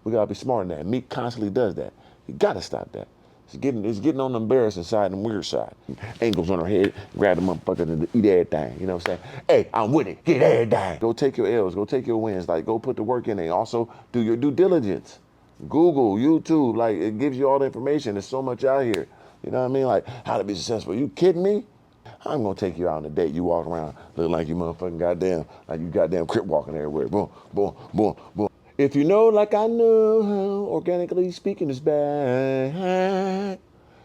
We gotta be smarter than that. Meek constantly does that. You gotta stop that. It's getting on the embarrassing side and weird side. Angles on her head, grab the motherfucker and eat everything. You know what I'm saying? Hey, I'm with it. Get everything. Go take your L's. Go take your wins. Like, go put the work in there. Also, do your due diligence. Google, YouTube, like, it gives you all the information. There's so much out here. You know what I mean? Like, how to be successful. You kidding me? I'm gonna take you out on a date. You walk around looking like you motherfucking goddamn, like you goddamn crip walking everywhere. Boom, boom, boom, boom. If you know like I know how organically speaking is back.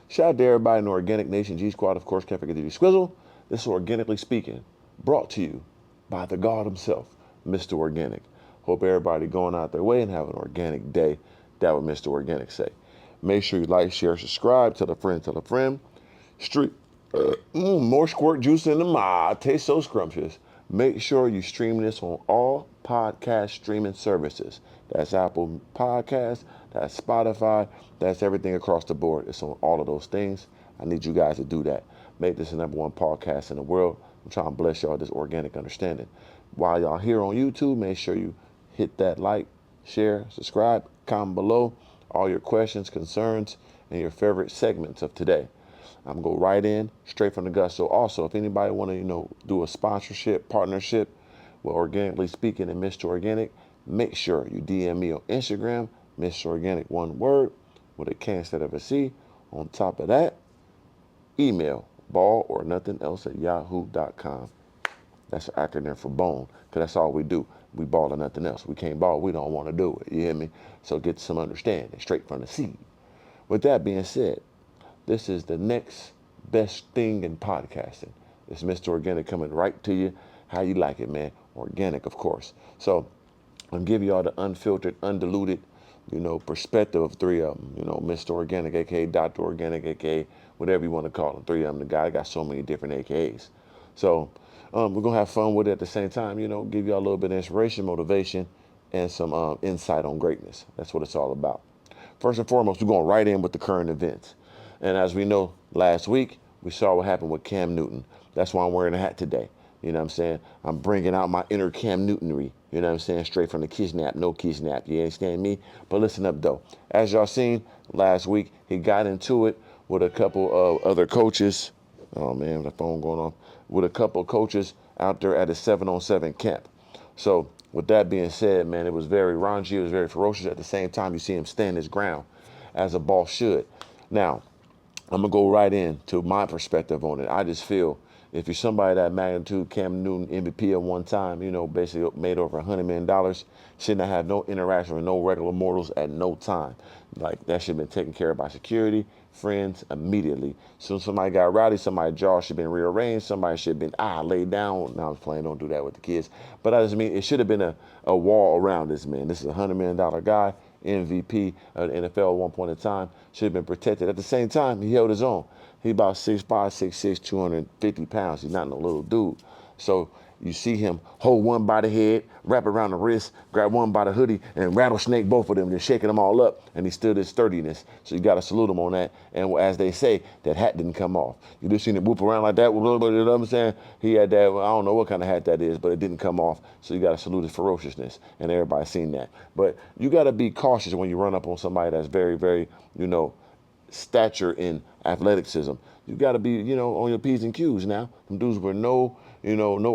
Shout out to everybody in the Organic Nation G Squad, of course, can't forget the Squizzle. This is Organically Speaking, brought to you by the God himself, Mr. Organic. Hope everybody going out their way and have an organic day. That what Mr. Organic say. Make sure you like, share, subscribe, tell a friend, tell a friend. Street, more squirt juice in the mod. Tastes so scrumptious. Make sure you stream this on all podcast streaming services. That's Apple Podcasts, that's Spotify, that's everything across the board. It's on all of those things. I need you guys to do that. Make this the #1 podcast in the world. I'm trying to bless y'all with this organic understanding. While y'all here on YouTube, make sure you hit that like, share, subscribe, comment below all your questions, concerns, and your favorite segments of today. I'm going to go right in, straight from the gut. So also, if anybody want to, do a sponsorship, partnership with Organically Speaking and Mr. Organic, make sure you DM me on Instagram, Mr. Organic, one word, with a K instead of a C. On top of that, email ball or nothing else at yahoo.com. That's an acronym for bone, because that's all we do. We ball or nothing else. We can't ball. We don't want to do it. You hear me? So get some understanding straight from the seed. With that being said, this is the next best thing in podcasting. It's Mr. Organic coming right to you how you like it, man. Organic, of course. So I'm giving y'all the unfiltered, undiluted, perspective of three of them. Mr. Organic, aka Dr. Organic, aka whatever you want to call them. Three of them. The guy got so many different AKAs. So we're gonna have fun with it at the same time. Give y'all a little bit of inspiration, motivation, and some insight on greatness. That's what it's all about. First and foremost, we're going right in with the current events. And as we know, last week, we saw what happened with Cam Newton. That's why I'm wearing a hat today. You know what I'm saying? I'm bringing out my inner Cam Newtonry. You know what I'm saying? Straight from the kidnap, no kidnap. You understand me? But listen up, though. As y'all seen last week, he got into it with a couple of other coaches. Oh, man, the phone going off. With a couple of coaches out there at a 7-on-7 camp. So with that being said, man, it was very raunchy. It was very ferocious. At the same time, you see him stand his ground as a boss should. Now, I'm going to go right into my perspective on it. I just feel if you're somebody that magnitude, Cam Newton, MVP at one time, basically made over $100 million, should not have no interaction with no regular mortals at no time. Like, that should have been taken care of by security, friends, immediately. So somebody got rowdy, somebody's jaw should have been rearranged, somebody should have been, laid down. Now I was playing, don't do that with the kids. But I just mean, it should have been a wall around this man. This is a $100 million guy. MVP of the NFL at one point in time, should have been protected. At the same time, he held his own. He about 6'5", 6'6", 250 pounds. He's not no little dude. So you see him hold one by the head, wrap around the wrist, grab one by the hoodie, and rattlesnake both of them, just shaking them all up, and he stood his sturdiness. So you got to salute him on that. And as they say, that hat didn't come off. You just seen it whoop around like that. You know what I'm saying? He had that, I don't know what kind of hat that is, but it didn't come off. So you got to salute his ferociousness, and everybody's seen that. But you got to be cautious when you run up on somebody that's very, very, stature in athleticism. You got to be, on your P's and Q's now. Them dudes were no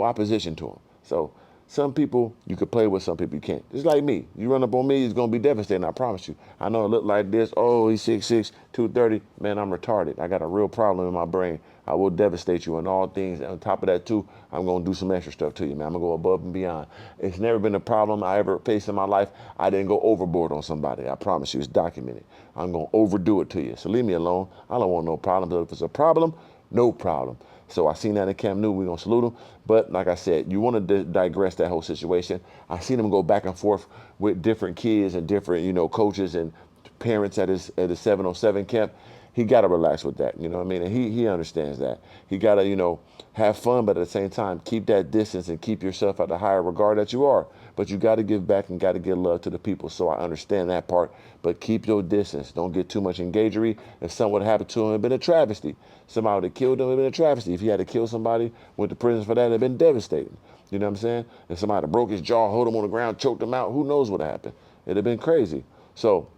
opposition to him. So some people you could play with, some people you can't. Just like me. You run up on me, it's going to be devastating, I promise you. I know it look like this. Oh, he's 6'6", 230. Man, I'm retarded. I got a real problem in my brain. I will devastate you in all things. On top of that, too, I'm going to do some extra stuff to you, man. I'm going to go above and beyond. It's never been a problem I ever faced in my life. I didn't go overboard on somebody. I promise you, it's documented. I'm going to overdo it to you. So leave me alone. I don't want no problem. But if it's a problem, no problem. So I seen that in Cam Newton. We're going to salute him. But like I said, you want to digress that whole situation. I seen him go back and forth with different kids and different, coaches and parents at his 7-on-7 camp. He got to relax with that, you know what I mean? And he understands that. He got to, have fun, but at the same time, keep that distance and keep yourself at the higher regard that you are. But you got to give back and got to give love to the people. So I understand that part. But keep your distance. Don't get too much engagery. If something would have happened to him, it would have been a travesty. Somebody would have killed him, it would have been a travesty. If he had to kill somebody, went to prison for that, it would have been devastating. You know what I'm saying? If somebody broke his jaw, hold him on the ground, choked him out, who knows what happened? It would have been crazy. So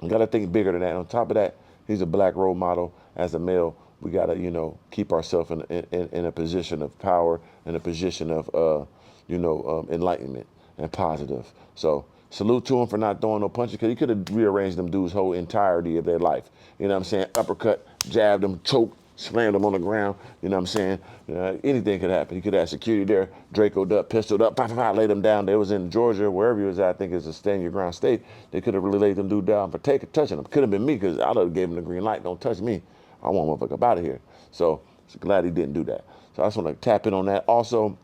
you got to think bigger than that. On top of that, he's a black role model. As a male, we got to, keep ourselves in a position of power, in a position of, enlightenment and positive. So salute to him for not throwing no punches, because he could have rearranged them dudes' whole entirety of their life. You know what I'm saying? Uppercut, jabbed them, choked, slammed them on the ground. You know what I'm saying? Anything could happen. He could have security there, Draco'd up, pistoled up, laid them down. They was in Georgia, wherever he was at. I think it's a stand your ground state. They could have really laid them dude down for touching them. Could have been me, because I would have gave him the green light. Don't touch me. I want motherfucker up out of here. So glad he didn't do that. So I just want to tap in on that. Also,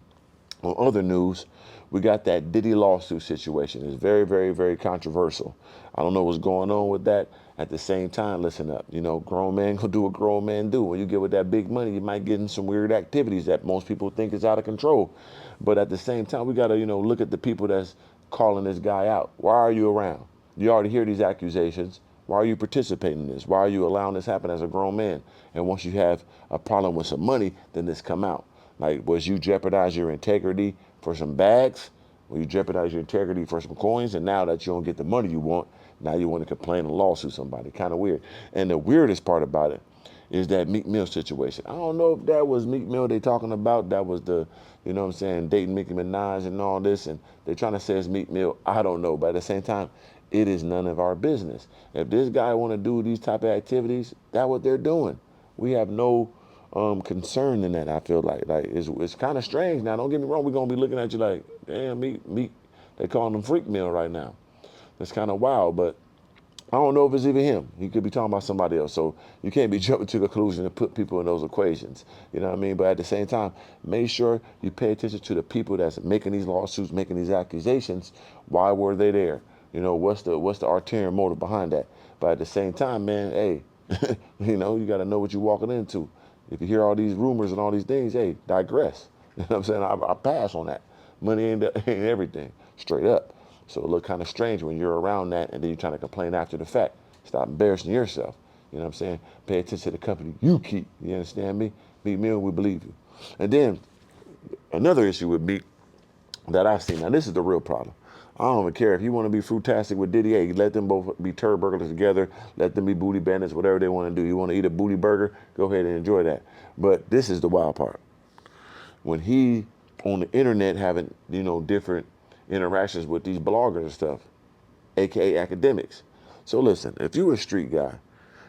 on other news, we got that Diddy lawsuit situation. It's very, very, very controversial. I don't know what's going on with that. At the same time, listen up. Grown man gonna do what grown men do. When you get with that big money, you might get in some weird activities that most people think is out of control. But at the same time, we gotta, look at the people that's calling this guy out. Why are you around? You already hear these accusations. Why are you participating in this? Why are you allowing this happen as a grown man? And once you have a problem with some money, then this come out. Like, was you jeopardize your integrity for some bags? Will you jeopardize your integrity for some coins? And now that you don't get the money you want, now you want to complain and lawsuit somebody. Kind of weird. And the weirdest part about it is that Meek Mill situation. I don't know if that was Meek Mill they talking about. That was the, dating Nicki Minaj and all this. And they're trying to say it's Meek Mill. I don't know. But at the same time, it is none of our business. If this guy want to do these type of activities, that's what they're doing. We have no concern in that. I feel like it's kind of strange. Now, don't get me wrong, we're gonna be looking at you like, damn, Meek, they calling him Freak Mill right now. That's kind of wild, but I don't know if it's even him. He could be talking about somebody else. So you can't be jumping to the conclusion and put people in those equations. You know what I mean? But at the same time, make sure you pay attention to the people that's making these lawsuits, making these accusations. Why were they there? What's the ulterior motive behind that? But at the same time, man, hey, you got to know what you're walking into. If you hear all these rumors and all these things, hey, digress. You know what I'm saying? I pass on that. Money ain't everything, straight up. So it look kind of strange when you're around that and then you're trying to complain after the fact. Stop embarrassing yourself. You know what I'm saying? Pay attention to the company you keep. You understand me? Meek Mill, we believe you. And then another issue with Meek that I've seen. Now, this is the real problem. I don't even care if you want to be fruitastic with Diddy. Hey, let them both be turd burglars together. Let them be booty bandits, whatever they want to do. You want to eat a booty burger? Go ahead and enjoy that. But this is the wild part. When he on the internet having, different interactions with these bloggers and stuff, aka academics. So listen, if you're a street guy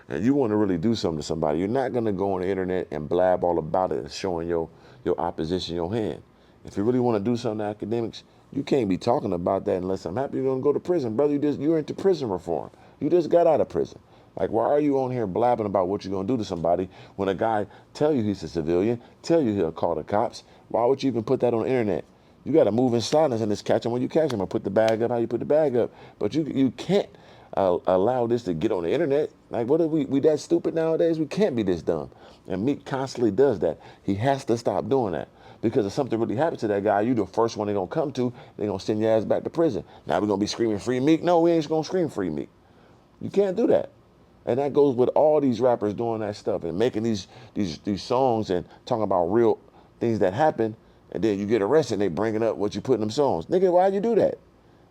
and you want to really do something to somebody, you're not gonna go on the internet and blab all about it and showing your opposition your hand. If you really want to do something to academics, you can't be talking about that unless I'm happy you're gonna go to prison, brother. You're into prison reform. You just got out of prison. Like, why are you on here blabbing about what you're gonna do to somebody when a guy tell you he's a civilian, tell you he'll call the cops? Why would you even put that on the internet? You got to move in silence and just catch them when you catch them, or put the bag up how you put the bag up. But you can't allow this to get on the internet. Like, what are we that stupid nowadays? We can't be this dumb. And Meek constantly does that. He has to stop doing that. Because if something really happens to that guy, you the first one they're going to come to, they're going to send your ass back to prison. Now we're going to be screaming free Meek? No, we ain't going to scream free Meek. You can't do that. And that goes with all these rappers doing that stuff and making these songs and talking about real things that happen. And then you get arrested and they bringing up what you put in them songs. Nigga, why'd you do that?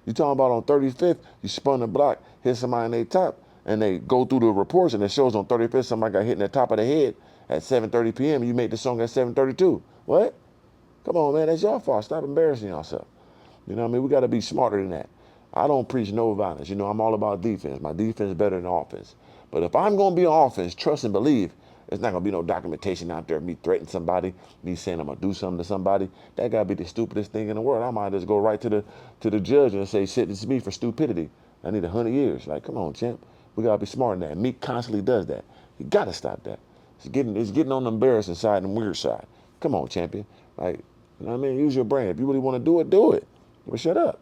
You talking about on 35th, you spun the block, hit somebody in their top, and they go through the reports and it shows on 35th somebody got hit in the top of the head at 7:30 p.m. You made the song at 7:32. What? Come on, man, that's your fault. Stop embarrassing yourself. You know what I mean? We got to be smarter than that. I don't preach no violence. I'm all about defense. My defense is better than offense. But if I'm going to be on offense, trust and believe, there's not going to be no documentation out there of me threatening somebody, me saying I'm going to do something to somebody. That got to be the stupidest thing in the world. I might just go right to the judge and say, sentence me for stupidity. I need 100 years. Like, come on, champ. We got to be smart than that. Meek constantly does that. You got to stop that. It's getting on the embarrassing side and weird side. Come on, champion. Like, you know what I mean? Use your brain. If you really want to do it, do it. But shut up.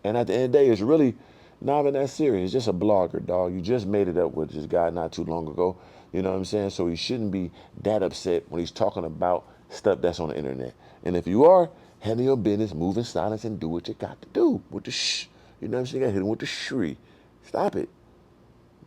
And at the end of the day, it's really not even that serious. It's just a blogger, dog. You just made it up with this guy not too long ago. You know what I'm saying? So he shouldn't be that upset when he's talking about stuff that's on the internet. And if you are, handle your business, move in silence, and do what you got to do with the shh. You know what I'm saying? You got to hit him with the shri. Stop it.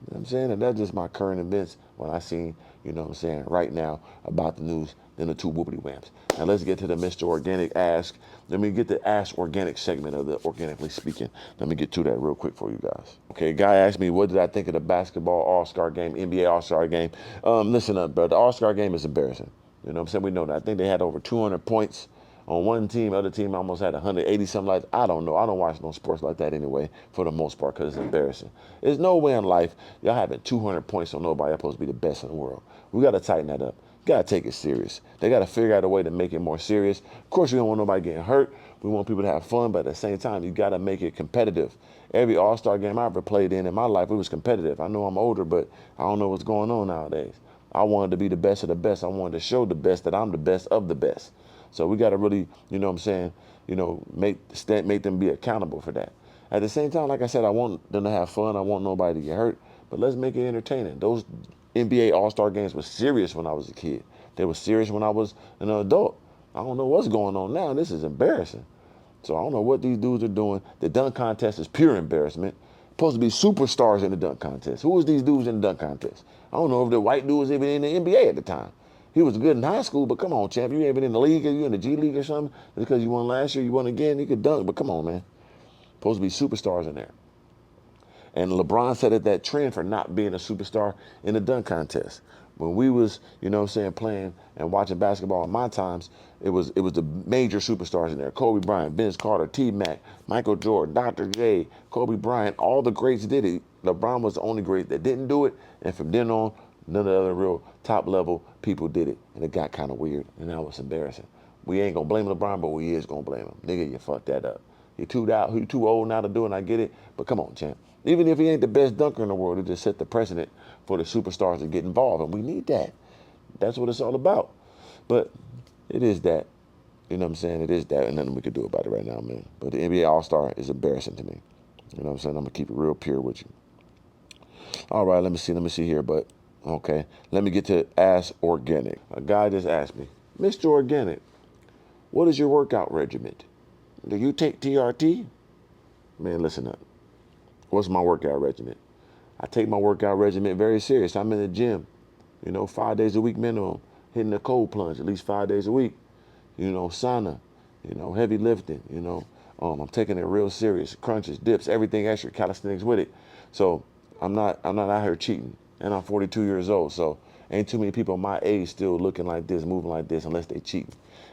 You know what I'm saying? And that's just my current events when I seen, you know what I'm saying, right now about the news, then the two whoopity whams. Now let's get to the Mr. Organic Ask. Let me get the Ask Organic segment of the Organically Speaking. Let me get to that real quick for you guys. Okay, guy asked me, what did I think of the basketball All-Star game, NBA All-Star game? Listen up, bro. The All-Star game is embarrassing. You know what I'm saying? We know that. I think they had over 200 points on one team. Other team almost had 180 something like that. I don't know. I don't watch no sports like that anyway, for the most part, because it's embarrassing. There's no way in life y'all having 200 points on nobody that's supposed to be the best in the world. We got to tighten that up. Got to take it serious. They got to figure out a way to make it more serious. Of course, we don't want nobody getting hurt. We want people to have fun, but at the same time, you got to make it competitive. Every All-Star game I ever played in my life, it was competitive. I know I'm older, but I don't know what's going on nowadays. I wanted to be the best of the best. I wanted to show the best that I'm the best of the best. So we got to really, you know what I'm saying, make them be accountable for that. At the same time, like I said, I want them to have fun. I want nobody to get hurt, but let's make it entertaining. Those NBA All-Star games were serious when I was a kid. They were serious when I was an adult. I don't know what's going on now. This is embarrassing. So I don't know what these dudes are doing. The dunk contest is pure embarrassment. Supposed to be superstars in the dunk contest. Who was these dudes in the dunk contest? I don't know if the white dude was even in the NBA at the time. He was good in high school, but come on, champ. You ain't been in the league, or you in the G League or something? Because you won last year, you won again, you could dunk, but come on, man. Supposed to be superstars in there. And LeBron set at that trend for not being a superstar in the dunk contest. When we was, you know what I'm saying, playing and watching basketball in my times, it was the major superstars in there. Kobe Bryant, Vince Carter, T-Mac, Michael Jordan, Dr. J, Kobe Bryant, all the greats did it. LeBron was the only great that didn't do it. And from then on, none of the other real top level people did it. And it got kind of weird. And that was embarrassing. We ain't gonna blame LeBron, but we is gonna blame him. Nigga, you fucked that up. You're too old now to do it, and I get it. But come on, champ. Even if he ain't the best dunker in the world, it just set the precedent for the superstars to get involved, and we need that. That's what it's all about. But it is that. You know what I'm saying? It is that, and nothing we can do about it right now, man. But the NBA All-Star is embarrassing to me. You know what I'm saying? I'm going to keep it real pure with you. All right, let me see here, but okay. Let me get to Ask Organic. A guy just asked me, Mr. Organic, what is your workout regimen? Do you take TRT? Man, listen up. What's my workout regimen? I take my workout regimen very serious. I'm in the gym, 5 days a week minimum, hitting the cold plunge at least 5 days a week, sauna, heavy lifting, I'm taking it real serious, crunches, dips, everything extra, calisthenics with it. So I'm not out here cheating, and I'm 42 years old, so ain't too many people my age still looking like this, moving like this, unless they cheat.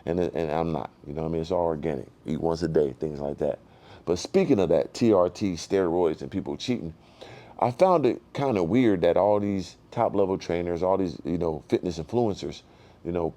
And I'm not, it's all organic, eat once a day, things like that. But speaking of that, TRT, steroids, and people cheating, I found it kind of weird that all these top level trainers, all these, fitness influencers,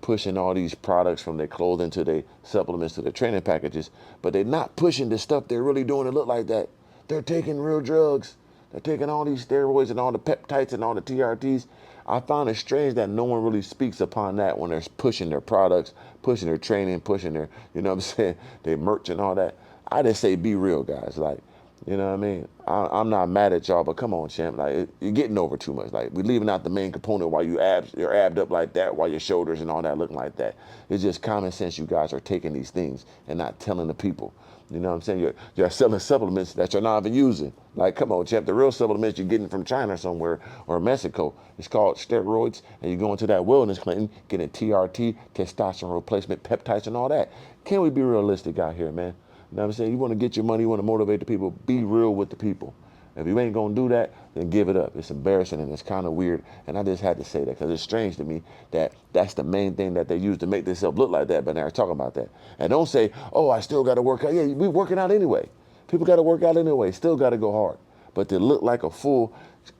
pushing all these products from their clothing to their supplements to their training packages, but they're not pushing the stuff they're really doing to look like that. They're taking real drugs. They're taking all these steroids and all the peptides and all the TRTs. I found it strange that no one really speaks upon that when they're pushing their products, pushing their training, pushing their, their merch and all that. I just say be real, guys. Like, you know what I mean? I'm not mad at y'all, but come on, champ. Like, you're getting over too much. Like, we're leaving out the main component while you're abbed up like that, while your shoulders and all that looking like that. It's just common sense you guys are taking these things and not telling the people. You know what I'm saying? You're selling supplements that you're not even using. Like, come on, champ. The real supplements you're getting from China somewhere or Mexico, it's called steroids, and you go into that wellness clinic, getting TRT, testosterone replacement, peptides, and all that. Can we be realistic out here, man? You know what I'm saying? You want to get your money, you want to motivate the people, be real with the people. If you ain't going to do that, then give it up. It's embarrassing and it's kind of weird. And I just had to say that because it's strange to me that that's the main thing that they use to make themselves look like that, but they're talking about that. And don't say, oh, I still got to work out. Yeah, we working out anyway. People got to work out anyway. Still got to go hard. But to look like a full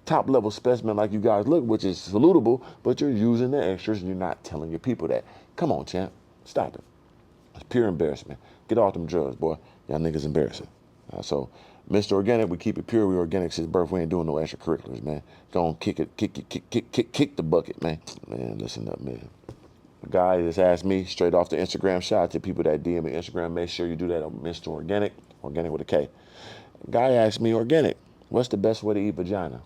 top level specimen like you guys look, which is salutable, but you're using the extras and you're not telling your people that. Come on, champ. Stop it. It's pure embarrassment. Get off them drugs, boy. Y'all niggas embarrassing. So, Mr. Organic, we keep it pure. We organic since birth. We ain't doing no extracurriculars, man. Go on, kick the bucket, man. Man, listen up, man. A guy just asked me straight off the Instagram. Shout out to people that DM me Instagram. Make sure you do that on Mr. Organic, organic with a K. A guy asked me, Organic, what's the best way to eat vagina?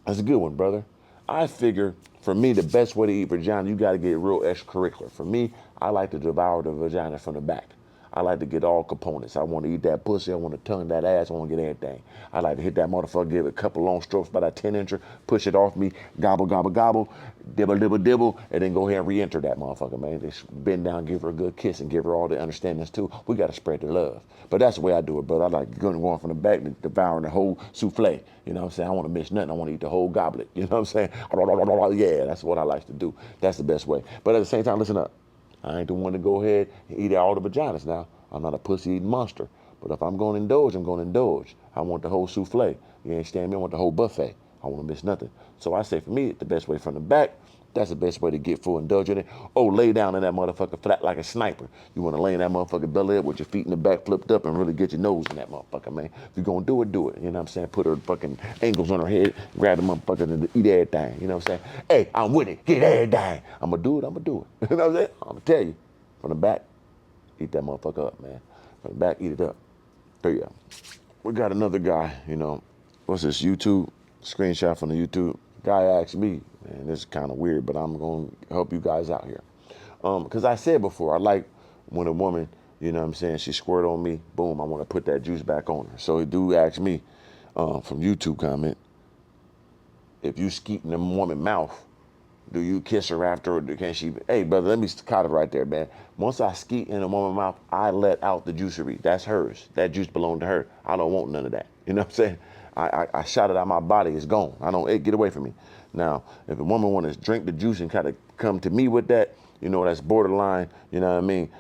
That's a good one, brother. I figure, for me, the best way to eat vagina, you got to get real extracurricular. For me, I like to devour the vagina from the back. I like to get all components. I want to eat that pussy. I want to tongue that ass. I want to get everything. I like to hit that motherfucker, give it a couple long strokes by that 10-incher, push it off me, gobble, gobble, gobble, dibble, dibble, dibble, and then go ahead and re-enter that motherfucker, man. Just bend down, give her a good kiss, and give her all the understandings, too. We got to spread the love. But that's the way I do it, brother. I like going from the back and devouring the whole souffle. You know what I'm saying? I want to miss nothing. I want to eat the whole goblet. You know what I'm saying? Yeah, that's what I like to do. That's the best way. But at the same time, listen up. I ain't the one to go ahead and eat all the vaginas now. I'm not a pussy-eating monster. But if I'm going to indulge, I'm going to indulge. I want the whole souffle. You understand me? I want the whole buffet. I want to miss nothing. So I say for me, the best way from the back, that's the best way to get full indulge in it. Oh, lay down in that motherfucker flat like a sniper. You want to lay in that motherfucker belly up with your feet in the back flipped up and really get your nose in that motherfucker, man. If you're going to do it, do it. You know what I'm saying? Put her fucking ankles on her head, grab the motherfucker and eat everything. You know what I'm saying? Hey, I'm with it. Get everything. I'm going to do it. I'm going to do it. You know what I'm saying? I'm going to tell you. From the back, eat that motherfucker up, man. From the back, eat it up. There you go. We got another guy, you know. What's this, YouTube? Screenshot from the YouTube. Guy asked me, man, this is kind of weird, but I'm going to help you guys out here. Because I said before, I like when a woman, you know what I'm saying, she squirt on me, boom, I want to put that juice back on her. So a dude asked me from YouTube comment, if you skeet in a woman's mouth, do you kiss her after, or can she? Hey, brother, let me cut it right there, man. Once I skeet in a woman's mouth, I let out the juicery. That's hers. That juice belonged to her. I don't want none of that. You know what I'm saying? I shot it out my body. It's gone. I don't. Hey, get away from me. Now, if a woman want to drink the juice and kind of come to me with that, you know, that's borderline. You know what I mean?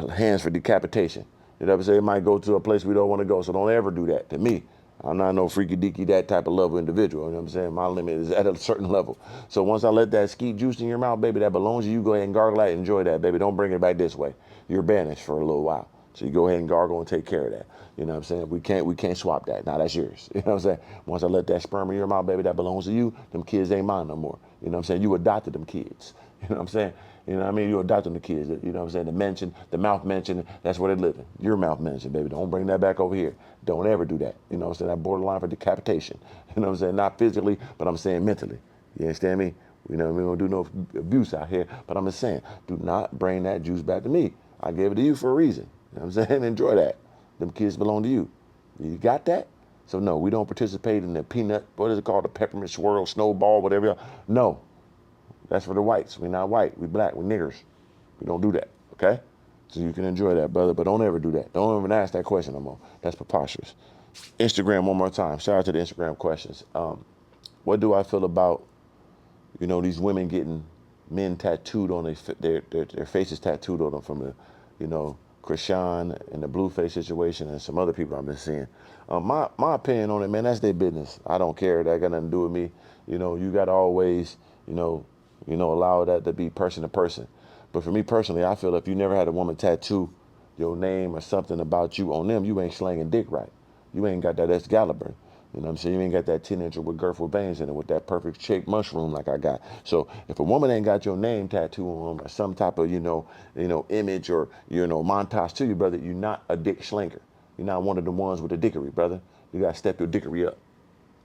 Hands for decapitation. You know what I'm saying? It might go to a place we don't want to go. So don't ever do that to me. I'm not no freaky deaky, that type of level individual. You know what I'm saying? My limit is at a certain level. So once I let that skeet juice in your mouth, baby, that belongs to you. Go ahead and gargle that. Enjoy that, baby. Don't bring it back this way. You're banished for a little while. So you go ahead and gargle and take care of that. You know what I'm saying? We can't swap that. Now that's yours. You know what I'm saying? Once I let that sperm in your mouth, baby, that belongs to you. Them kids ain't mine no more. You know what I'm saying? You adopted them kids. You know what I'm saying? You know what I mean? You adopted the kids. You know what I'm saying? The mention, the mouth mention, that's where they're living. Your mouth mention, baby. Don't bring that back over here. Don't ever do that. You know what I'm saying? That borderline for decapitation. You know what I'm saying? Not physically, but I'm saying mentally. You understand me? You know, we don't do no abuse out here, but I'm just saying, do not bring that juice back to me. I gave it to you for a reason. You know what I'm saying? Enjoy that. Them kids belong to you. You got that? So no, we don't participate in the peanut, what is it called? The peppermint swirl, snowball, whatever. No. That's for the whites. We're not white. We black. We niggers. We don't do that, okay? So you can enjoy that, brother, but don't ever do that. Don't even ask that question no more. That's preposterous. Instagram one more time. Shout out to the Instagram questions. What do I feel about, you know, these women getting men tattooed on their faces tattooed on them from the, you know, Krishan and the Blueface situation and some other people I've been seeing. My opinion on it, man, that's their business. I don't care. That got nothing to do with me. You know, you got to always, allow that to be person to person. But for me personally, I feel if you never had a woman tattoo your name or something about you on them, you ain't slanging dick right. You ain't got that Excalibur. You know what I'm saying? You ain't got that 10-incher with girthful veins in it with that perfect shaped mushroom like I got. So if a woman ain't got your name tattooed on them or some type of, image or, montage to you, brother, you're not a dick slinger. You're not one of the ones with the dickery, brother. You got to step your dickery up.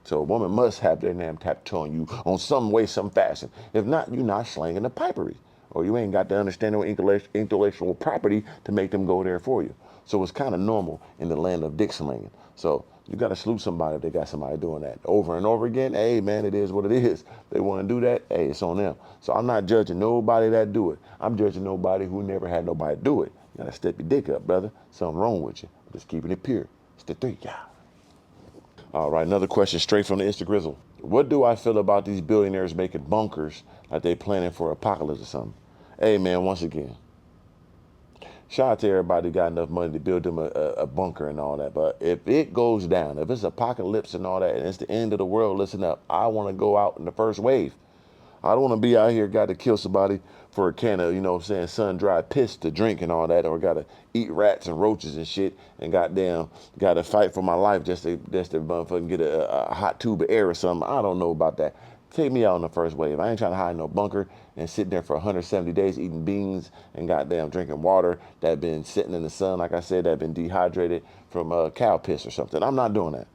So a woman must have their name tattooed on you on some way, some fashion. If not, you're not slanging the pipery. Or you ain't got the understanding of intellectual property to make them go there for you. So it's kind of normal in the land of dick slinging. So you got to salute somebody if they got somebody doing that over and over again. Hey, man, it is what it is. They want to do that. Hey, it's on them. So I'm not judging nobody that do it. I'm judging nobody who never had nobody do it. You got to step your dick up, brother. Something wrong with you. I'm just keeping it pure. It's the three, yeah. All right, another question straight from the Instagrizzle. What do I feel about these billionaires making bunkers like they planning for apocalypse or something? Hey, man, once again, shout out to everybody who got enough money to build them a bunker and all that. But if it goes down, if it's apocalypse and all that, and it's the end of the world, listen up. I want to go out in the first wave. I don't want to be out here, got to kill somebody for a can of, sun-dried piss to drink and all that, or got to eat rats and roaches and shit, and goddamn, got to fight for my life just to motherfucking get a hot tube of air or something. I don't know about that. Take me out in the first wave. I ain't trying to hide in no bunker and sit there for 170 days eating beans and goddamn drinking water that been sitting in the sun, like I said, that been dehydrated from cow piss or something. I'm not doing that.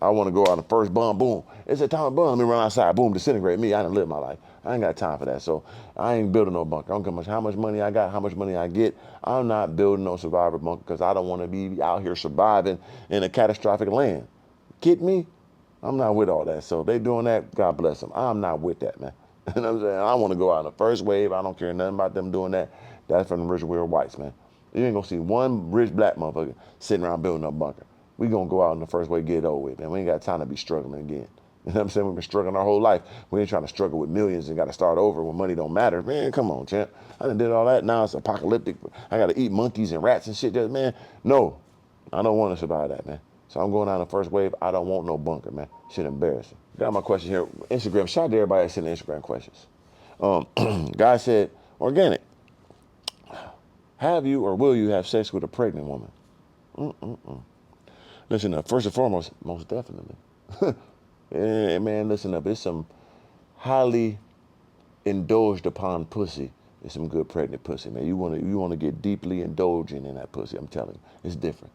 I want to go out and first bum, boom. It's a time bum. Let me run outside, boom, disintegrate me. I done live my life. I ain't got time for that. So I ain't building no bunker. I don't care how much money I got, how much money I get. I'm not building no survivor bunker because I don't want to be out here surviving in a catastrophic land. Get me? I'm not with all that. So if they doing that, God bless them. I'm not with that, man. You know what I'm saying? I want to go out in the first wave. I don't care nothing about them doing that. That's from the rich weird whites, man. You ain't gonna see one rich black motherfucker sitting around building a bunker. We gonna go out in the first wave, get it over with, man. We ain't got time to be struggling again. You know what I'm saying? We've been struggling our whole life. We ain't trying to struggle with millions and got to start over when money don't matter. Man, come on, champ. I done did all that. Now it's apocalyptic. I got to eat monkeys and rats and shit. Man, no. I don't want to survive that, man. So I'm going out in the first wave. I don't want no bunker, man. Shit embarrassing. Got my question here. Instagram. Shout out to everybody that sent Instagram questions. Guy said, organic. Have you or will you have sex with a pregnant woman? Listen up. First and foremost, most definitely. Man, listen up. It's some highly indulged upon pussy. It's some good pregnant pussy, man. You wanna get deeply indulgent in that pussy. I'm telling you, it's different.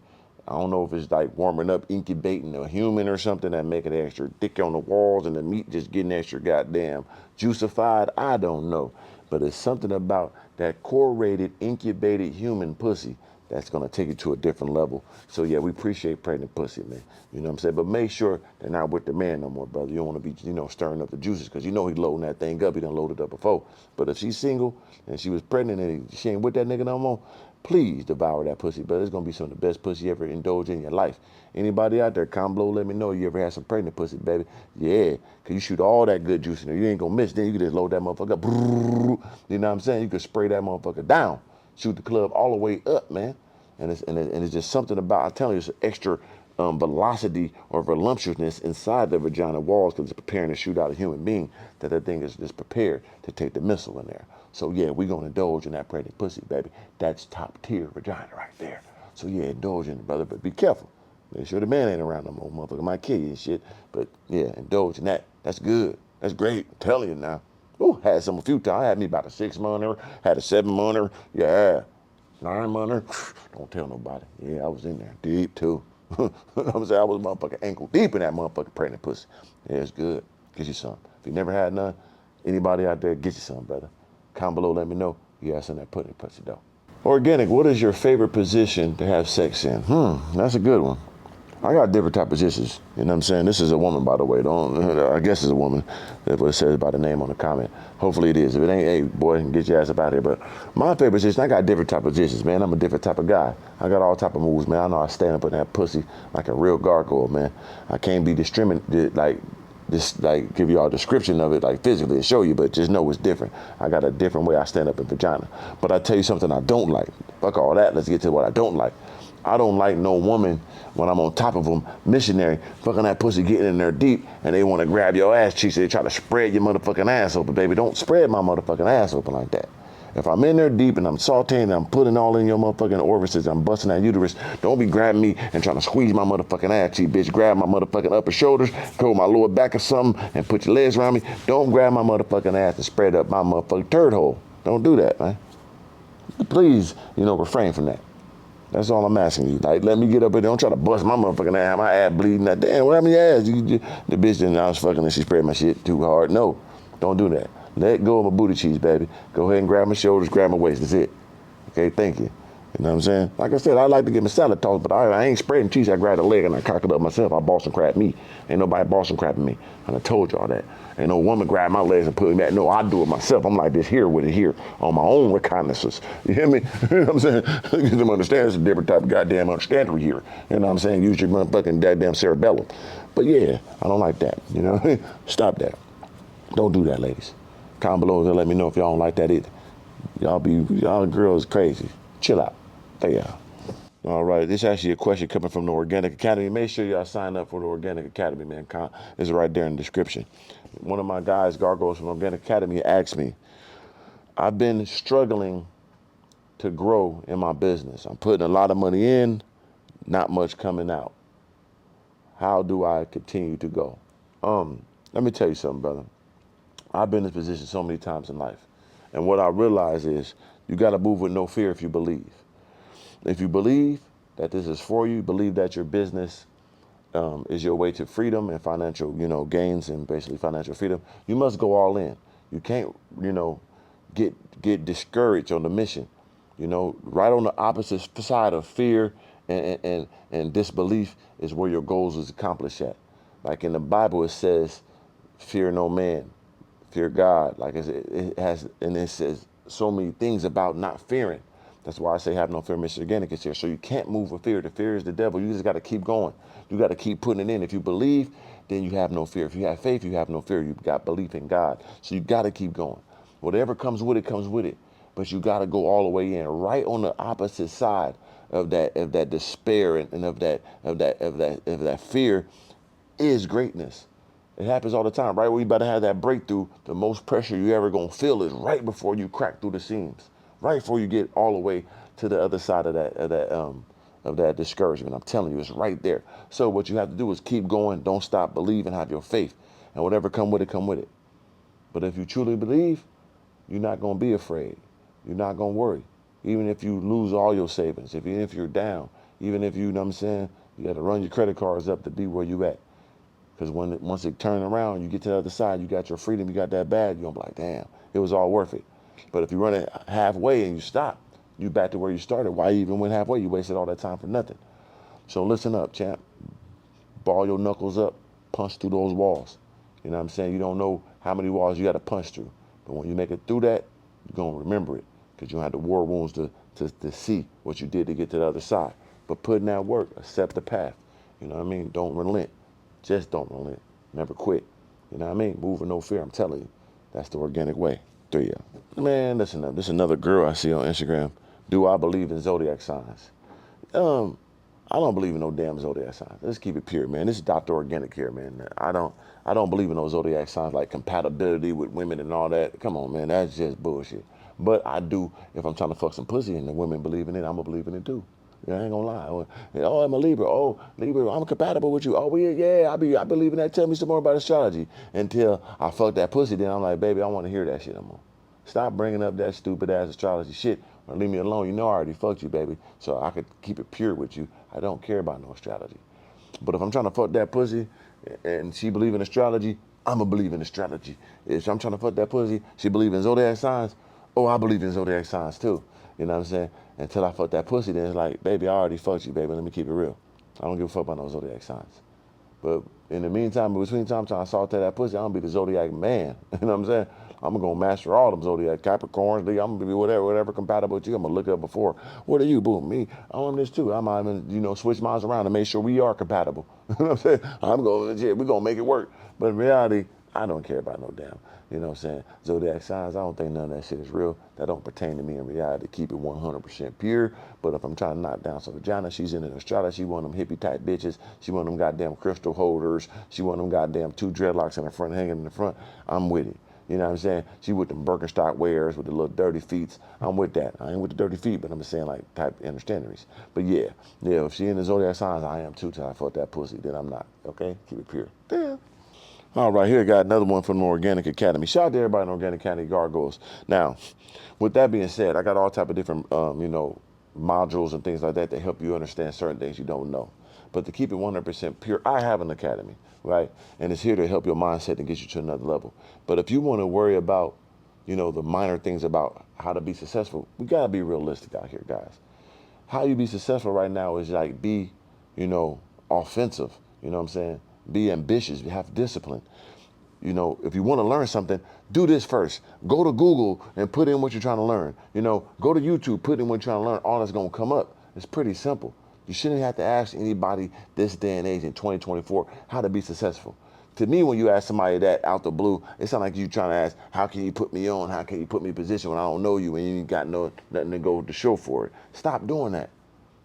I don't know if it's like warming up, incubating a human or something that make it extra thick on the walls and the meat just getting extra goddamn juicified. I don't know, but it's something about that core-rated, incubated human pussy that's gonna take it to a different level. So yeah, we appreciate pregnant pussy, man. You know what I'm saying? But make sure they're not with the man no more, brother. You don't wanna be, stirring up the juices because you know he's loading that thing up. He done loaded up before. But if she's single and she was pregnant and she ain't with that nigga no more, please devour that pussy, brother. It's gonna be some of the best pussy you ever indulge in your life. Anybody out there, comment below, let me know you ever had some pregnant pussy, baby. Yeah, cause you shoot all that good juice in there. You ain't gonna miss. Then you can just load that motherfucker up. You know what I'm saying? You can spray that motherfucker down. Shoot the club all the way up, man. And it's just something about, I'm telling you, it's extra velocity or voluptuousness inside the vagina walls because it's preparing to shoot out a human being, that thing is just prepared to take the missile in there. So yeah, we're gonna indulge in that pregnant pussy, baby. That's top tier vagina right there. So yeah, indulge in it, brother, but be careful. Make sure the man ain't around no more, motherfucker might kill you and shit. But yeah, indulge in that. That's good. That's great. I'm telling you now. Ooh, had some a few times. I had me about a 6-monther, had a 7-monther. Yeah. 9-monther. Don't tell nobody. Yeah, I was in there deep too. You know what I'm saying? I was motherfucking ankle deep in that motherfucking pregnant pussy. Yeah, it's good. Get you some. If you never had none, anybody out there, get you some, brother. Comment below, let me know. You got some of that pudding pussy though. Organic, what is your favorite position to have sex in? That's a good one. I got different type of positions. You know what I'm saying? This is a woman, by the way. I guess it's a woman. That's what it says by the name on the comment. Hopefully it is. If it ain't, hey, boy, get your ass up out here. But my favorite position, I got different type of positions, man. I'm a different type of guy. I got all type of moves, man. I know I stand up in that pussy like a real gargoyle, man. I can't be discriminated, like give you all a description of it, like physically to show you, but just know it's different. I got a different way I stand up in vagina. But I tell you something I don't like. Fuck all that. Let's get to what I don't like. I don't like no woman when I'm on top of them, missionary, fucking that pussy, getting in there deep, and they want to grab your ass cheeks. They try to spread your motherfucking ass open, baby. Don't spread my motherfucking ass open like that. If I'm in there deep and I'm sauteing and I'm putting all in your motherfucking orifices, I'm busting that uterus, don't be grabbing me and trying to squeeze my motherfucking ass cheek, bitch. Grab my motherfucking upper shoulders, go my lower back or something, and put your legs around me. Don't grab my motherfucking ass and spread up my motherfucking turd hole. Don't do that, man. Please, refrain from that. That's all I'm asking you. Like, let me get up in there. Don't try to bust my motherfucking ass. My ass bleeding. That damn, what happened to your ass? The bitch didn't. I was fucking and she spread my shit too hard. No, don't do that. Let go of my booty cheeks, baby. Go ahead and grab my shoulders, grab my waist. That's it. Okay, thank you. You know what I'm saying? Like I said, I like to get my salad tossed, but I ain't spreading cheese. I grab the leg and I cock it up myself. I Boston crab me. Ain't nobody Boston crabbing me. And I told y'all that. Ain't no woman grab my legs and put me back. No, I do it myself. I'm like this here with it here on my own reconnaissance. You hear me? You know what I'm saying? Get them understand it's a different type of goddamn understanding here. You know what I'm saying? Use your motherfucking goddamn cerebellum. But yeah, I don't like that. You know? Stop that. Don't do that, ladies. Comment below and let me know if y'all don't like that either. Y'all girls crazy. Chill out. Yeah. All right, this is actually a question coming from the Organic Academy. Make sure y'all sign up for the Organic Academy, man. It's right there in the description. One of my guys, Gargoyles from Organic Academy, asked me, I've been struggling to grow in my business. I'm putting a lot of money in, not much coming out. How do I continue to go? Let me tell you something, brother. I've been in this position so many times in life. And what I realize is you got to move with no fear if you believe. If you believe that this is for you, believe that your business is your way to freedom and financial, gains and basically financial freedom, you must go all in. You can't, get discouraged on the mission. Right on the opposite side of fear and disbelief is where your goals is accomplished at. Like in the Bible, it says, fear no man, fear God. Like it has, and it says so many things about not fearing. That's why I say have no fear, Mr. Organic is here. So you can't move with fear. The fear is the devil. You just got to keep going. You got to keep putting it in. If you believe, then you have no fear. If you have faith, you have no fear. You've got belief in God. So you got to keep going. Whatever comes with it, comes with it. But you got to go all the way in, right on the opposite side of that despair and of that fear is greatness. It happens all the time, right? When you about to have that breakthrough, the most pressure you ever gonna feel is right before you crack through the seams, right before you get all the way to the other side of that discouragement. I'm telling you, it's right there. So what you have to do is keep going, don't stop, believe, and have your faith, and whatever come with it, come with it. But if you truly believe, you're not gonna be afraid. You're not gonna worry, even if you lose all your savings, even if you're down, even if you know what I'm saying, you got to run your credit cards up to be where you at. Because once it turn around, you get to the other side, you got your freedom, you got that bag, you're going to be like, damn, it was all worth it. But if you run it halfway and you stop, you back to where you started. Why you even went halfway? You wasted all that time for nothing. So listen up, champ. Ball your knuckles up, punch through those walls. You know what I'm saying? You don't know how many walls you got to punch through. But when you make it through that, you're going to remember it. Because you don't have the war wounds to see what you did to get to the other side. But put in that work, accept the path. You know what I mean? Don't relent. Just don't relent. Never quit. You know what I mean? Move with no fear. I'm telling you. That's the organic way. 3 Man, listen up. This is another girl I see on Instagram. Do I believe in zodiac signs? I don't believe in no damn zodiac signs. Let's keep it pure, man. This is Dr. Organic here, man. I don't believe in those zodiac signs like compatibility with women and all that. Come on, man. That's just bullshit. But I do, if I'm trying to fuck some pussy and the women believe in it, I'm going to believe in it too. Yeah, I ain't gonna lie. Oh, I'm a Libra. Oh, Libra, I'm compatible with you. Oh, yeah, I believe in that. Tell me some more about astrology. Until I fuck that pussy, then I'm like, baby, I want to hear that shit no more. Stop bringing up that stupid ass astrology shit or leave me alone. You know I already fucked you, baby. So I could keep it pure with you. I don't care about no astrology. But if I'm trying to fuck that pussy and she believe in astrology, I'ma believe in astrology. If I'm trying to fuck that pussy, she believe in zodiac signs, oh, I believe in zodiac signs too. You know what I'm saying? Until I fuck that pussy, then it's like, baby, I already fucked you, baby. Let me keep it real. I don't give a fuck about no zodiac signs. But in the meantime, in between time, trying to salt that pussy, I'm gonna be the zodiac man. You know what I'm saying? I'm gonna master all them zodiac Capricorns. I'm gonna be whatever compatible with you. I'm gonna look up before. What are you, boom? Me. I'm this too. I'm even, switch minds around to make sure we are compatible. You know what I'm saying? I'm going, yeah, we're gonna make it work. But in reality, I don't care about no damn, you know what I'm saying, zodiac signs. I don't think none of that shit is real. That don't pertain to me in reality. Keep it 100% pure. But if I'm trying to knock down some vagina, she's in an astrology. She one of them hippie type bitches. She one of them goddamn crystal holders. She one of them goddamn 2 dreadlocks in the front, hanging in the front. I'm with it. You know what I'm saying? She with them Birkenstock wears with the little dirty feet. I'm with that. I ain't with the dirty feet, but I'm just saying like type understandings. But yeah, if she in the zodiac signs, I am too till I fuck that pussy. Then I'm not. Okay? Keep it pure. Damn. All right, here, got another one from the Organic Academy. Shout out to everybody in Organic Academy Gargoyles. Now, with that being said, I got all type of different, modules and things like that help you understand certain things you don't know. But to keep it 100% pure, I have an academy, right? And it's here to help your mindset and get you to another level. But if you want to worry about, the minor things about how to be successful, we got to be realistic out here, guys. How you be successful right now is like be, offensive. You know what I'm saying? Be ambitious. You have discipline. If you want to learn something, do this first. Go to Google and put in what you're trying to learn. Go to YouTube, put in what you're trying to learn. All that's going to come up. It's pretty simple. You shouldn't have to ask anybody this day and age in 2024 how to be successful. To me, when you ask somebody that out the blue, it sounds like you trying to ask, how can you put me on? How can you put me in position when I don't know you and you ain't got nothing to go to show for it? Stop doing that.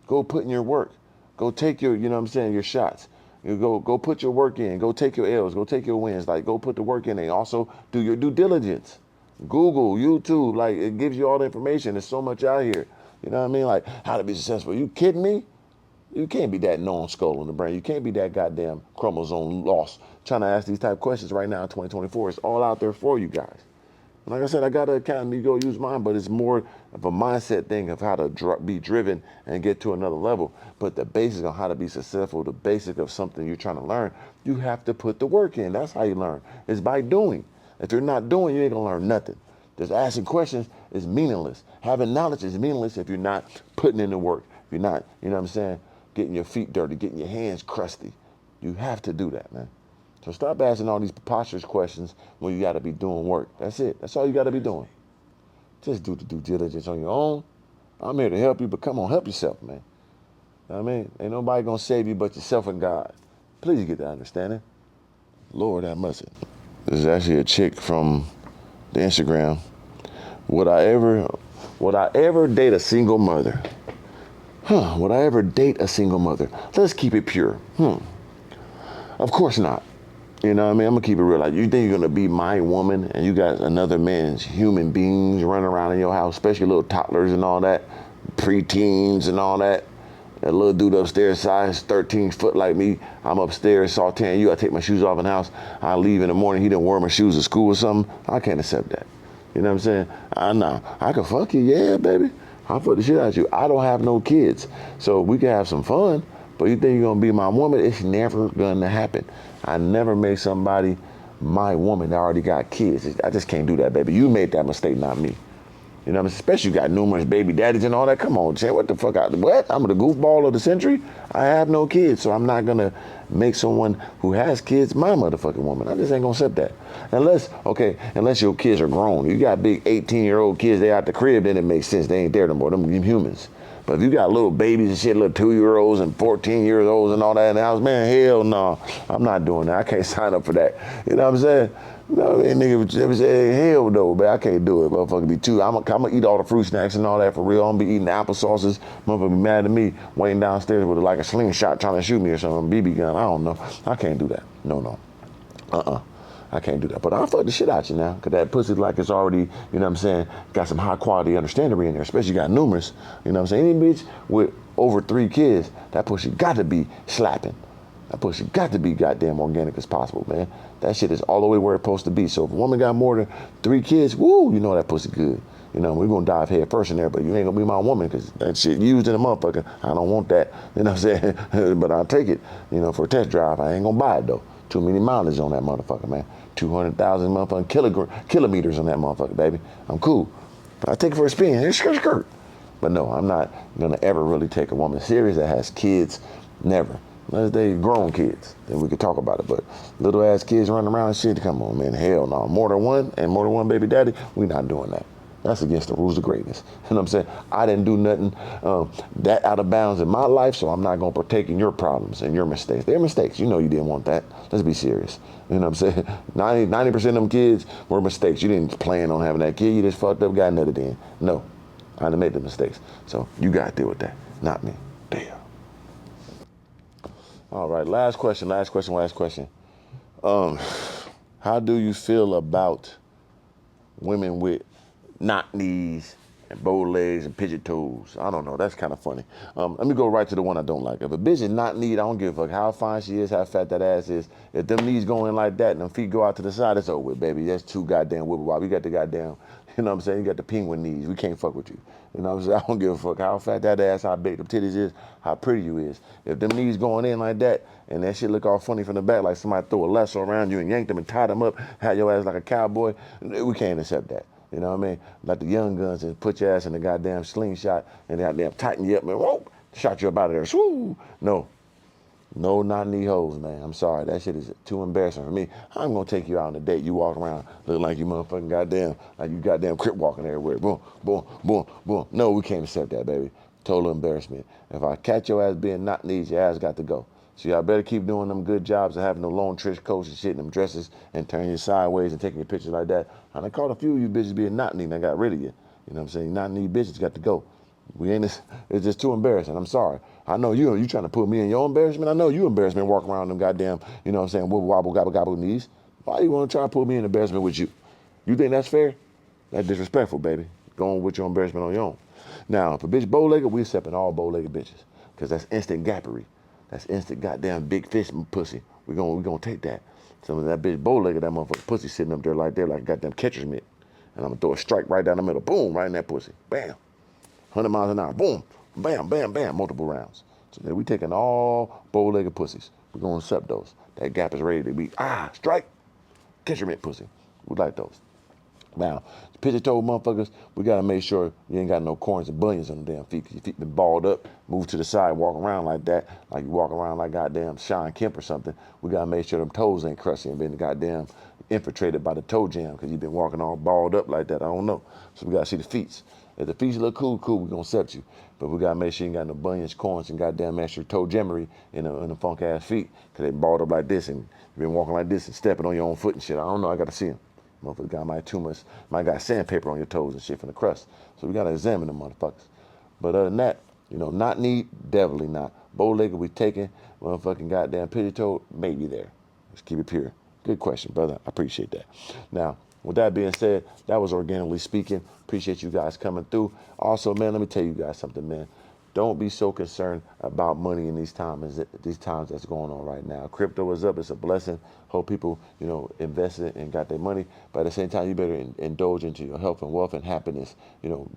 Go put in your work. Go take your, your shots. You go put your work in. Go take your L's. Go take your wins. Like, go put the work in and also do your due diligence. Google, YouTube, like, it gives you all the information. There's so much out here. You know what I mean? Like, how to be successful. You kidding me? You can't be that non-skull in the brain. You can't be that goddamn chromosome lost trying to ask these type of questions right now in 2024. It's all out there for you guys. Like I said, I got an academy, go use mine, but it's more of a mindset thing of how to be driven and get to another level. But the basics on how to be successful, the basic of something you're trying to learn, you have to put the work in. That's how you learn. It's by doing. If you're not doing, you ain't gonna learn nothing. Just asking questions is meaningless. Having knowledge is meaningless if you're not putting in the work. If you're not, you know what I'm saying, getting your feet dirty, getting your hands crusty. You have to do that, man. So stop asking all these preposterous questions when you got to be doing work. That's it. That's all you got to be doing. Just do the due diligence on your own. I'm here to help you, but come on, help yourself, man. You know what I mean? Ain't nobody going to save you but yourself and God. Please get that understanding. Lord have mercy. This is actually a chick from the Instagram. Would I ever date a single mother? Would I ever date a single mother? Let's keep it pure. Of course not. You know what I mean? I'm gonna keep it real. Like, you think you're gonna be my woman and you got another man's human beings running around in your house, especially little toddlers and all that, preteens and all that. That little dude upstairs, size 13 foot like me, I'm upstairs sauteing you. I take my shoes off in the house. I leave in the morning. He didn't wear my shoes to school or something. I can't accept that. You know what I'm saying? Nah, I can fuck you, yeah, baby. I'll fuck the shit out of you. I don't have no kids, so we can have some fun. But you think you're gonna be my woman? It's never gonna happen. I never made somebody my woman that already got kids. I just can't do that, baby. You made that mistake, not me. You know what I mean? Especially you got numerous baby daddies and all that. Come on, Jay, what the fuck? What? I'm the goofball of the century? I have no kids, so I'm not gonna make someone who has kids my motherfucking woman. I just ain't gonna accept that. Unless your kids are grown. You got big 18-year-old kids, they out the crib, then it makes sense. They ain't there no more. Them humans. But if you got little babies and shit, little 2-year-olds and 14-year-olds and all that in the house, man, hell no. I'm not doing that. I can't sign up for that. You know what I'm saying? No, nigga say, hell no, man, I can't do it. Motherfucker be too. I'm gonna eat all the fruit snacks and all that for real. I'm gonna be eating applesauces. Motherfucker be mad at me, waiting downstairs with like a slingshot trying to shoot me or something, BB gun. I don't know. I can't do that. No. I can't do that. But I'll fuck the shit out you now, because that pussy, like, it's already, you know what I'm saying, got some high quality understanding in there, especially you got numerous. You know what I'm saying? Any bitch with over 3 kids, that pussy got to be slapping. That pussy got to be goddamn organic as possible, man. That shit is all the way where it's supposed to be. So if a woman got more than 3 kids, woo, you know that pussy good. You know, we're gonna dive head first in there, but you ain't gonna be my woman, because that shit used in a motherfucker. I don't want that. You know what I'm saying? But I'll take it, you know, for a test drive. I ain't gonna buy it though. Too many mileage on that motherfucker, man. 200,000 motherfucking kilometers on that motherfucker, baby. I'm cool. But I take it for a spin. Skirt. But no, I'm not gonna ever really take a woman serious that has kids. Never. Unless they grown kids, then we could talk about it. But little ass kids running around and shit, come on, man, hell no. More than one baby daddy, we not doing that. That's against the rules of greatness. You know what I'm saying? I didn't do nothing that out of bounds in my life, so I'm not gonna partake in your problems and your mistakes. They're mistakes. You know you didn't want that. Let's be serious. You know what I'm saying? 90% of them kids were mistakes. You didn't plan on having that kid. You just fucked up, got another then. No, I done made the mistakes. So you gotta deal with that, not me. Damn. All right, last question. How do you feel about women with knock knees and bow legs and pigeon toes? I don't know. That's kind of funny. Let me go right to the one I don't like. If a bitch is not kneed, I don't give a fuck how fine she is, how fat that ass is. If them knees go in like that and them feet go out to the side, it's over with, baby. That's too goddamn wibble wobble. You got the goddamn, you know what I'm saying? You got the penguin knees. We can't fuck with you. You know what I'm saying? I don't give a fuck how fat that ass, how big them titties is, how pretty you is. If them knees going in like that and that shit look all funny from the back, like somebody threw a lasso around you and yanked them and tied them up, had your ass like a cowboy, we can't accept that. You know what I mean? Like the young guns and put your ass in the goddamn slingshot and goddamn tighten you up and whoop, shot you up out of there. Swoo! No, not knee hoes, man. I'm sorry. That shit is too embarrassing for me. I'm gonna take you out on a date. You walk around looking like you motherfucking goddamn, like you goddamn crip walking everywhere. Boom, boom, boom, boom. No, we can't accept that, baby. Total embarrassment. If I catch your ass being not knees, your ass got to go. So y'all better keep doing them good jobs of having the long trench coats and shit in them dresses and turning you sideways and taking your pictures like that. I done caught a few of you bitches being not knee and I got rid of you. You know what I'm saying? Not knee bitches got to go. It's just too embarrassing. I'm sorry. I know you trying to put me in your embarrassment. I know you embarrassment walking around them goddamn, you know what I'm saying, wobble, wobble, gobble, gobble knees. Why you want to try to put me in embarrassment with you? You think that's fair? That's disrespectful, baby. Going with your embarrassment on your own. Now, if a bitch bow-legged, we accepting all bow-legged bitches. Because that's instant gappery. That's instant goddamn big fish pussy. We gonna take that. Some of that bitch bow-legged, that motherfucker pussy sitting up there like a goddamn catcher's mitt. and I'm gonna throw a strike right down the middle. Boom, right in that pussy. Bam. 100 miles an hour. Boom. Bam, bam, bam. Multiple rounds. So then we taking all bow-legged pussies. We're gonna accept those. That gap is ready to be, strike. Catch your mitt pussy. We like those. Now, pigeon-toed motherfuckers, we gotta make sure you ain't got no corns and bunions on the damn feet, 'cause your feet been balled up, move to the side, walk around like that, like you walk around like goddamn Sean Kemp or something. We gotta make sure them toes ain't crusty and been goddamn infiltrated by the toe jam, because you've been walking all balled up like that. I don't know. So we gotta see the feet. If the feet look cool, we gonna accept you. But we gotta make sure you ain't got no bunions, corns, and goddamn extra toe jammery in the funk ass feet, because they balled up like this and you been walking like this and stepping on your own foot and shit. I don't know. I gotta see them. Motherfucker got might too much, might got sandpaper on your toes and shit from the crust. So we gotta examine them motherfuckers. But other than that, not need, definitely not. Bow-legged we taking, motherfucking goddamn pigeon-toed, maybe there. Let's keep it pure. Good question, brother. I appreciate that. Now, with that being said, that was Organically Speaking. Appreciate you guys coming through. Also, man, let me tell you guys something, man. Don't be so concerned about money in these times that's going on right now. Crypto is up. It's a blessing. Hope people, invested and got their money. But at the same time, you better indulge into your health and wealth and happiness.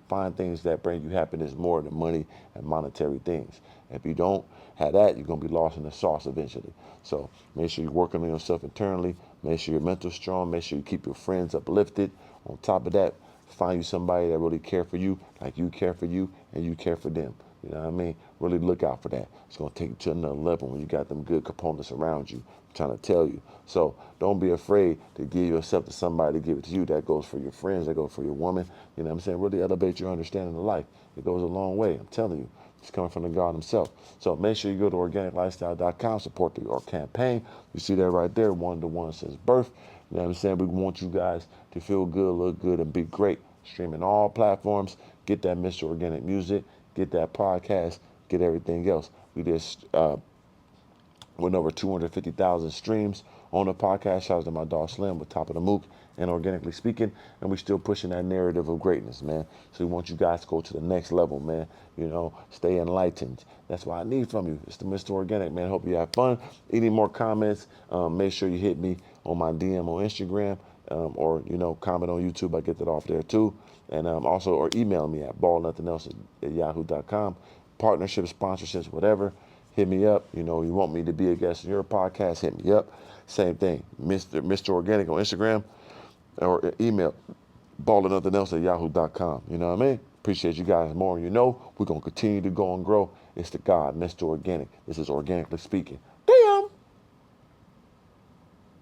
Find things that bring you happiness more than money and monetary things. If you don't have that, you're going to be lost in the sauce eventually. So make sure you're working on yourself internally. Make sure your mental's strong. Make sure you keep your friends uplifted. On top of that, find you somebody that really care for you, like you care for you, and you care for them. You know what I mean? Really look out for that. It's going to take you to another level when you got them good components around you. I'm trying to tell you. So don't be afraid to give yourself to somebody to give it to you. That goes for your friends. That goes for your woman. You know what I'm saying? Really elevate your understanding of life. It goes a long way. I'm telling you. It's coming from the God himself. So make sure you go to organiclifestyle.com, support our campaign. You see that right there, 1-to-1 since birth. You know what I'm saying? We want you guys to feel good, look good, and be great. Streaming all platforms. Get that Mr. Organic music. Get that podcast. Get everything else. We just went over 250,000 streams on the podcast. Shout out to my dog Slim with Top of the Mook and Organically Speaking. And we're still pushing that narrative of greatness, man. So we want you guys to go to the next level, man. Stay enlightened. That's what I need from you. It's the Mr. Organic, man. Hope you have fun. Any more comments, make sure you hit me on my DM on Instagram, or, comment on YouTube. I get that off there too. And also, or email me at ballnothingelse@yahoo.com. Partnerships, sponsorships, whatever. Hit me up. You want me to be a guest on your podcast, hit me up. Same thing, Mr. Organic on Instagram, or email ballnothingelse@yahoo.com. You know what I mean? Appreciate you guys more. We're going to continue to go and grow. It's the God, Mr. Organic. This is Organically Speaking.